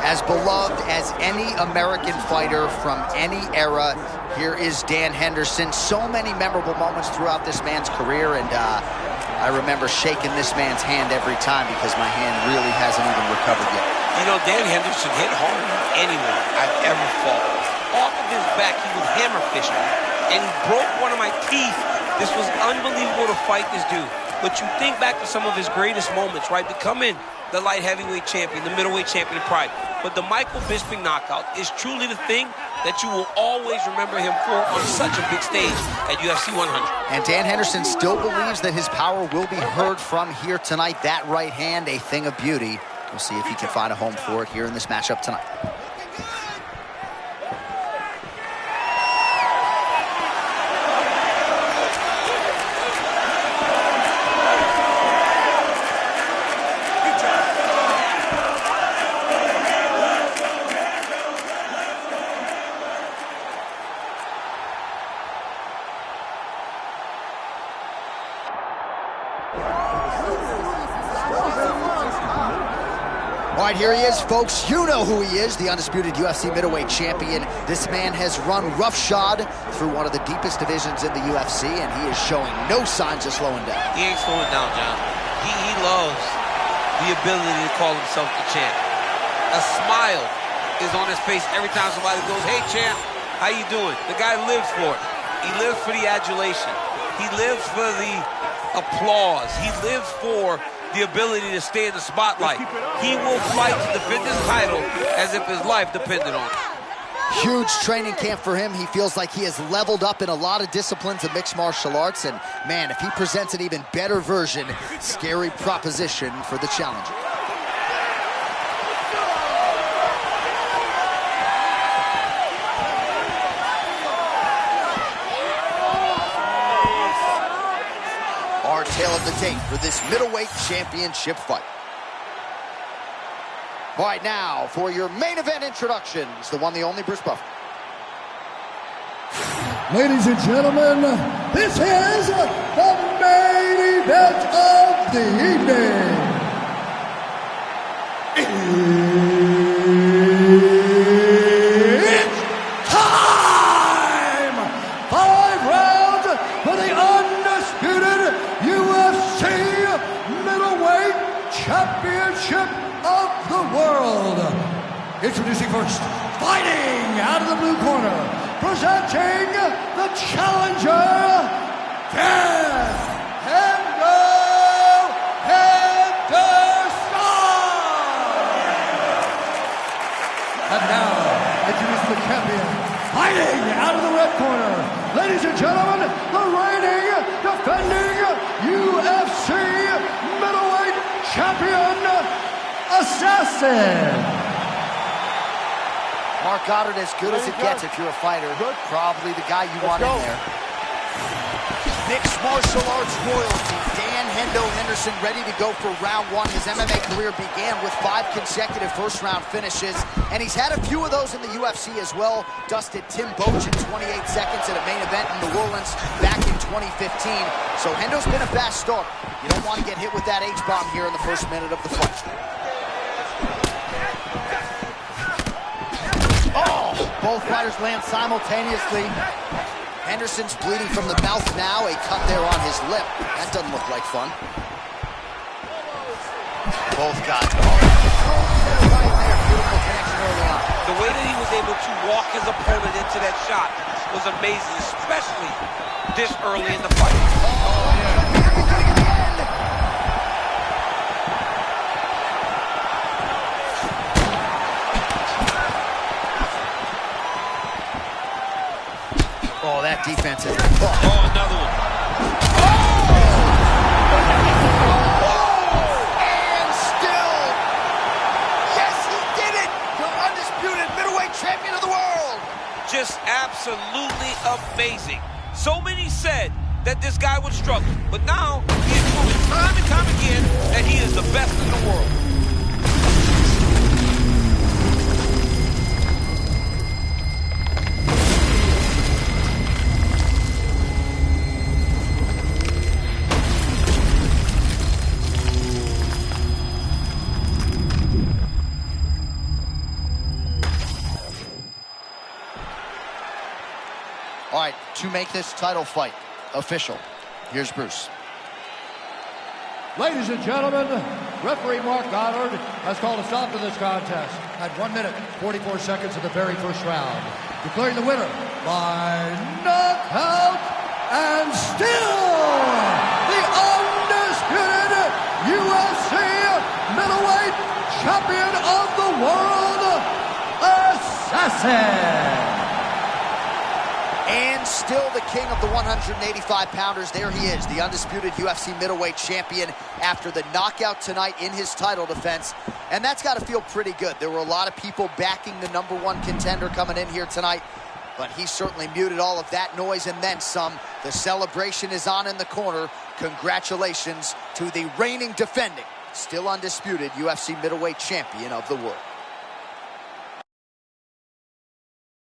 As beloved as any American fighter from any era, here is Dan Henderson. So many memorable moments throughout this man's career, and I remember shaking this man's hand every time because my hand really hasn't even recovered yet. You know, Dan Henderson hit harder than anyone I've ever fought. Off of his back, he was hammer fishing, and he broke one of my teeth. This was unbelievable to fight this dude. But you think back to some of his greatest moments, right? Becoming the light heavyweight champion, the middleweight champion in pride. But the Michael Bisping knockout is truly the thing that you will always remember him for on such a big stage at UFC 100. And Dan Henderson still believes that his power will be heard from here tonight. That right hand, a thing of beauty. We'll see if he can find a home for it here in this matchup tonight. All right, here he is, folks. You know who he is, the undisputed UFC middleweight champion. This man has run roughshod through one of the deepest divisions in the UFC, and he is showing no signs of slowing down. He ain't slowing down, John. He loves the ability to call himself the champ. A smile is on his face every time somebody goes, "Hey, champ, how you doing?" The guy lives for it. He lives for the adulation. He lives for the applause. He lives for the ability to stay in the spotlight. He will fight to defend his title as if his life depended on it. Huge training camp for him. He feels like he has leveled up in a lot of disciplines of mixed martial arts. And man, if he presents an even better version, scary proposition for the challenger. Our tale of the tape for this middleweight championship fight. All right, now for your main event introductions, the one, the only Bruce Buffer. Ladies and gentlemen, this is the main event of the evening. It's time! 5 rounds for the undisputed UFC middleweight championship of the world. Introducing first, fighting out of the blue corner, presenting the challenger, Dan Henderson. And now, introducing the champion, fighting out of the red corner, ladies and gentlemen, the reigning, defending UFC middleweight champion, Assassin. Mark Goddard, as good as it gets if you're a fighter. Probably the guy you want in there. Mixed martial arts royalty, Dan Henderson, ready to go for round 1. His MMA career began with 5 consecutive first-round finishes, and he's had a few of those in the UFC as well. Dusted Tim Boetsch in 28 seconds at a main event in New Orleans back in 2015. So Hendo's been a fast starter. You don't want to get hit with that H-bomb here in the first minute of the fight. Both fighters land simultaneously. Henderson's bleeding from the mouth now. A cut there on his lip. That doesn't look like fun. Both got right there. Beautiful connection early on. The way that he was able to walk his opponent into that shot was amazing, especially this early in the fight. Oh, that defense is... Oh, another one. And still, yes, he did it! The undisputed middleweight champion of the world! Just absolutely amazing. So many said that this guy would struggle, but now he has proven time and time again that he is the best in the world. to make this title fight official. Here's Bruce. Ladies and gentlemen, referee Mark Goddard has called a stop to this contest at 1 minute, 44 seconds of the very first round, declaring the winner by knockout and still the undisputed UFC middleweight champion of the world, Assassin. And still the king of the 185-pounders. There he is, the undisputed UFC middleweight champion after the knockout tonight in his title defense. And that's got to feel pretty good. There were a lot of people backing the #1 contender coming in here tonight, but he certainly muted all of that noise and then some. The celebration is on in the corner. Congratulations to the reigning, defending, still undisputed UFC middleweight champion of the world.